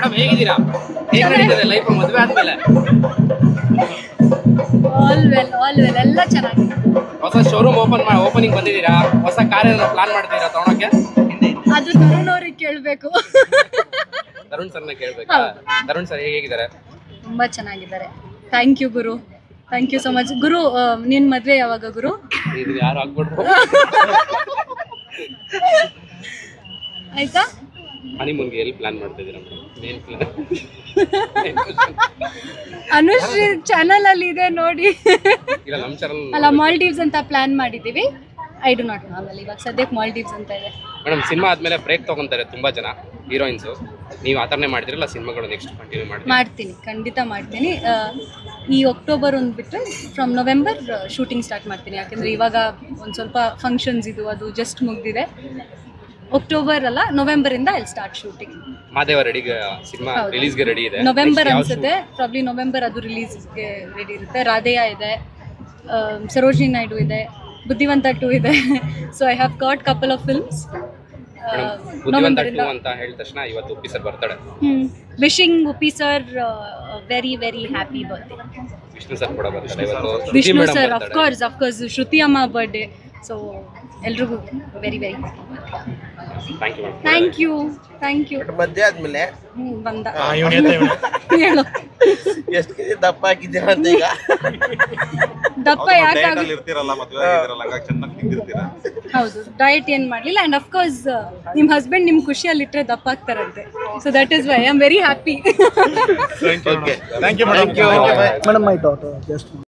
Madam ಹೇಗಿದ್ದೀರಾ? ಹೇಗೆ ನಡೀತಿದೆ ಲೈಫ್ ಮದುವೆ ಆದ್ಮೇಲೆ? ಆಲ್ ವೆಲ್ ಎಲ್ಲ ಚೆನ್ನಾಗಿದೆ. ಹೊಸ ಶೋರೂಮ್ ಓಪನಿಂಗ್ ಬಂದಿದ್ದೀರಾ? ಹೊಸ ಕಾರ್ ಏನೋ ಪ್ಲಾನ್ ಮಾಡ್ತಿದ್ದೀರಾ ತಗೊಳಕ್ಕೆ? ಅದು ತರುಣ್ ಅವ್ರಿಗೆ ಕೇಳಬೇಕು. ತರುಣ್ ಸರ್ನ ಕೇಳ್ಬೇಕಾ? ತರುಣ್ ಸರ್ ಹೇಗಿದ್ದಾರೆ? ತುಂಬಾ ಚೆನ್ನಾಗಿದ್ದಾರೆ. ಥ್ಯಾಂಕ್ ಯು ಗುರು, ಥ್ಯಾಂಕ್ ಯು ಸೊ ಮಚ್ ಗುರು. ನಿನ್ ಮದ್ವೆ ಯಾವಾಗ ಗುರು? ಇದು ಯಾರು ಆಗ್ಬಿಟ್ರು? ಆಯ್ತಾ? ಹನಿಮೂನ್ಗೆ ಎಲ್ಲಿ ಪ್ಲಾನ್ ಮಾಡ್ತಿದ್ದೀರಾ ಮೇನ್ ಪ್ಲಾನ್? ಅನುಶ್ರೀ ಚಾನಲ್ ಅಲ್ಲಿ ಇದೆ ನೋಡಿ. ಇಲ್ಲ ನಮ್ಮ ಚಾನಲ್ ಅಲ್ಲ, ಮಾಲ್ಡೀವ್ಸ್ ಅಂತ ಪ್ಲಾನ್ ಮಾಡಿದೀವಿ. ಐ ಡು ನಾಟ್ ನೋ, ಆಮೇಲೆ ಇವಾಗ ಸದ್ಯಕ್ಕೆ ಮಾಲ್ಡೀವ್ಸ್ ಅಂತ ಇದೆ. ಮೇಡಮ್ ಸಿನಿಮಾ ಆದ್ಮೇಲೆ ಬ್ರೇಕ್ ತಗೊಂತಾರೆ ತುಂಬಾ ಜನ ಹೀರೋಯಿನ್ಸು. ನೀವು ಆ ಥರನೇ ಮಾಡ್ತಿರಲ್ಲ ಸಿನಿಮಾಗಳು ನೆಕ್ಸ್ಟ್ ಕಂಟಿನ್ಯೂ ಮಾಡ್ತೀನಿ, ಖಂಡಿತ ಮಾಡ್ತೀನಿ. ಈ ಅಕ್ಟೋಬರ್ ಒಂದು ಬಿಟ್ಟರೆ ಫ್ರಮ್ ನವೆಂಬರ್ ಶೂಟಿಂಗ್ ಸ್ಟಾರ್ಟ್ ಮಾಡ್ತೀನಿ. ಯಾಕಂದರೆ ಇವಾಗ ಒಂದು ಸ್ವಲ್ಪ ಫಂಕ್ಷನ್ಸ್ ಇದು ಅದು ಜಸ್ಟ್ ಮುಗ್ದಿದೆ. ಅಕ್ಟೋಬರ್ ಅಲ್ಲ, ನವೆಂಬರಿಂದ ಐ ಸ್ಟಾರ್ಟ್ ಶೂಟಿಂಗ್. ಮಾದೇವ ರೆಡಿಗೆ ಸಿನಿಮಾ ರಿಲೀಸ್ಗೆ ರೆಡಿ ಇದೆ. ನವೆಂಬರ್ ಅನ್ಸುತ್ತೆ, ಪ್ರಾಬ್ಲಿ ನವೆಂಬರ್ ಅದು ರಿಲೀಸ್ಗೆ ರೆಡಿ ಇರುತ್ತೆ. ರಾಧೇಯ ಇದೆ, ಸರೋಜಿನಿ ನಾಯ್ಡು ಇದೆ, ಬುದ್ಧಿವಂತ 2 ಇದೆ. So I have got couple of films. ಬುದ್ಧಿವಂತ 2 ಅಂತ ಹೇಳಿದ ತಕ್ಷಣ ಇವತ್ತು ಉಪ್ಪಿ ಸರ್ ಬರ್ತಾಳೆ. Wishing Uppi sir very very happy birthday. Vishnu sir ಕೂಡ ಬರ್ತಾರೆ ಇವತ್ತು. ವಿಷ್ಣು ಸರ್ ಆಫ್ ಕೋರ್ಸ್ ಶ್ರುತಿ ಅಮ್ಮ ಬರ್ಡೇ. ಸೊ ಎಲ್ರಿಗೂ ವೆರಿ ವೆರಿ ಥ್ಯಾಂಕ್ ಯು. ಮದ್ವೆ ಆದ್ಮೇಲೆ ಬಂದ ಎಷ್ಟು ಕೆಜಿ ದಪ್ಪ ಹಾಕಿದ್ದೀರಾ ಅಂತ ಈಗ? ದಪ್ಪ ಯಾಕೆ? ಹೌದು, ಡಯಟ್ ಏನ್ ಮಾಡ್ಲಿಲ್ಲ. ಅಂಡ್ ಆಫ್ ಕೋರ್ಸ್ ನಿಮ್ ಹಸ್ಬೆಂಡ್ ನಿಮ್ ಖುಷಿಯಲ್ಲಿ ಇಟ್ಟರೆ ದಪ್ಪ ಆಗ್ತಾರಂತೆ. So that is why I am very happy. Thank you madam.